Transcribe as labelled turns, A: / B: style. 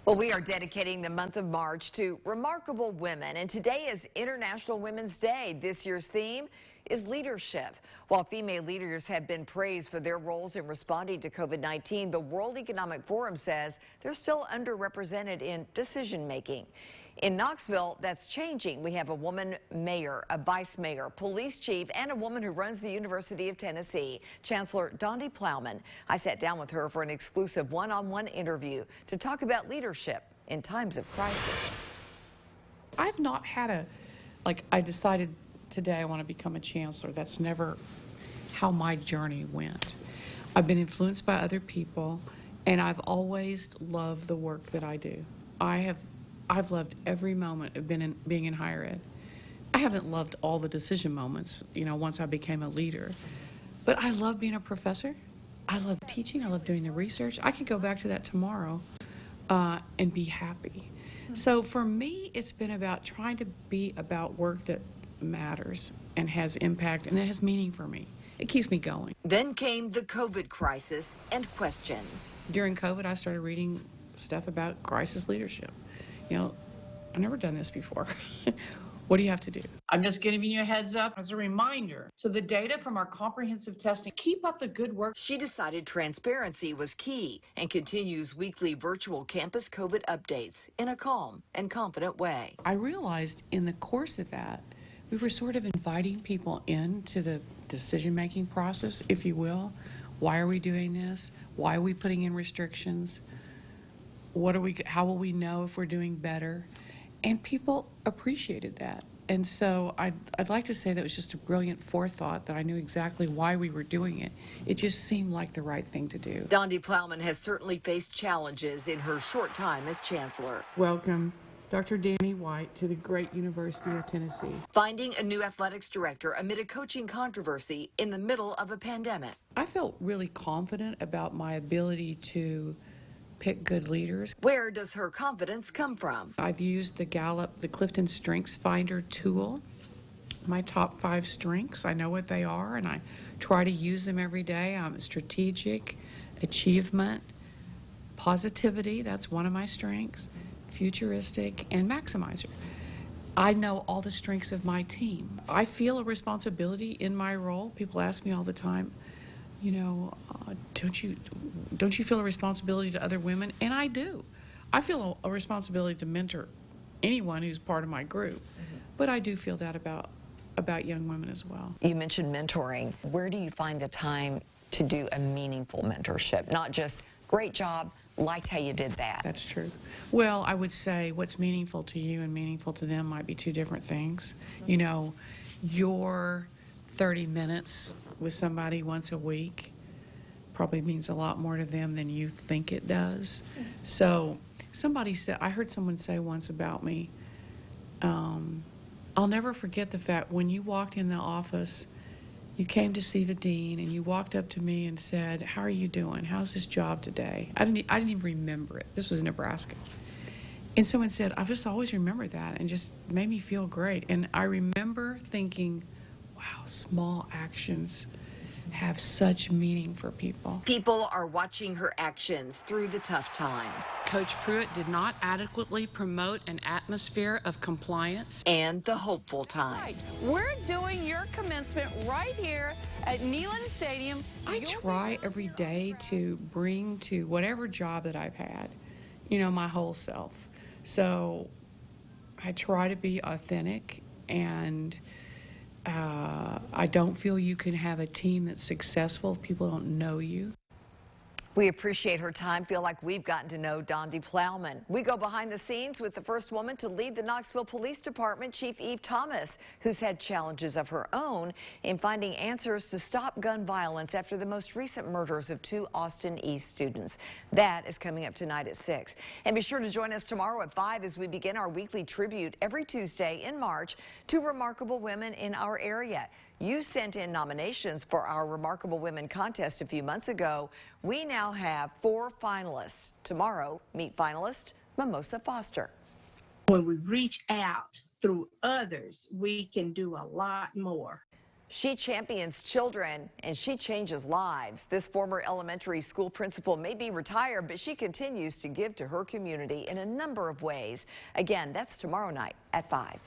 A: Well, we are dedicating the month of March to remarkable women, and today is International Women's Day. This year's theme is leadership. While female leaders have been praised for their roles in responding to COVID-19, the World Economic Forum says they're still underrepresented in decision-making. In Knoxville, that's changing. We have a woman mayor, a vice mayor, police chief, and a woman who runs the University of Tennessee, Chancellor Dondi Plowman. I sat down with her for an exclusive one-on-one interview to talk about leadership in times of crisis.
B: I've not had I decided today I want to become a chancellor. That's never how my journey went. I've been influenced by other people, and I've always loved the work that I do. I've loved every moment of being in higher ed. I haven't loved all the decision moments, once I became a leader. But I love being a professor. I love teaching. I love doing the research. I could go back to that tomorrow and be happy. So for me, it's been about trying to be about work that matters and has impact and that has meaning for me. It keeps me going.
A: Then came the COVID crisis and questions.
B: During COVID, I started reading stuff about crisis leadership. I've never done this before. What do you have to do? I'm just giving you a heads up as a reminder. So the data from our comprehensive testing, keep up the good work.
A: She decided transparency was key and continues weekly virtual campus COVID updates in a calm and confident way.
B: I realized in the course of that, we were sort of inviting people into the decision-making process, if you will. Why are we doing this? Why are we putting in restrictions? How will we know if we're doing better? And people appreciated that. And so I'd like to say that was just a brilliant forethought, that I knew exactly why we were doing it. It just seemed like the right thing to do.
A: Dondi Plowman has certainly faced challenges in her short time as chancellor.
B: Welcome, Dr. Danny White, to the great University of Tennessee.
A: Finding a new athletics director amid a coaching controversy in the middle of a pandemic.
B: I felt really confident about my ability to pick good leaders.
A: Where does her confidence come from?
B: I've used the Clifton Strengths Finder tool, my top 5 strengths. I know what they are, and I try to use them every day. I'm strategic, achievement, positivity, that's one of my strengths, futuristic, and maximizer. I know all the strengths of my team. I feel a responsibility in my role. People ask me all the time, don't you feel a responsibility to other women? And I do. I feel a responsibility to mentor anyone who's part of my group, but I do feel that about young women as well.
A: You mentioned mentoring. Where do you find the time to do a meaningful mentorship? Not just great job, liked how you did that.
B: That's true. Well, I would say what's meaningful to you and meaningful to them might be two different things. Your 30 minutes with somebody once a week probably means a lot more to them than you think it does. So I heard someone say once about me, I'll never forget the fact when you walked in the office, you came to see the dean and you walked up to me and said, "How are you doing? How's this job today?" I didn't even remember it. This was in Nebraska. And someone said, "I've just always remembered that," and just made me feel great. And I remember thinking, wow, small actions have such meaning for people.
A: People are watching her actions through the tough times.
B: Coach Pruitt did not adequately promote an atmosphere of compliance.
A: And the hopeful times.
C: We're doing your commencement right here at Neyland Stadium.
B: I try every day to bring to whatever job that I've had, my whole self. So I try to be authentic, and I don't feel you can have a team that's successful if people don't know you.
A: We appreciate her time. Feel like we've gotten to know Dondi Plowman. We go behind the scenes with the first woman to lead the Knoxville Police Department, Chief Eve Thomas, who's had challenges of her own in finding answers to stop gun violence after the most recent murders of 2 Austin East students. That is coming up tonight at 6. And be sure to join us tomorrow at 5 as we begin our weekly tribute every Tuesday in March to remarkable women in our area. You sent in nominations for our Remarkable Women contest a few months ago. We now have 4 finalists. Tomorrow, meet finalist Mimosa Foster.
D: When we reach out through others, we can do a lot more.
A: She champions children and she changes lives. This former elementary school principal may be retired, but she continues to give to her community in a number of ways. Again, that's tomorrow night at 5.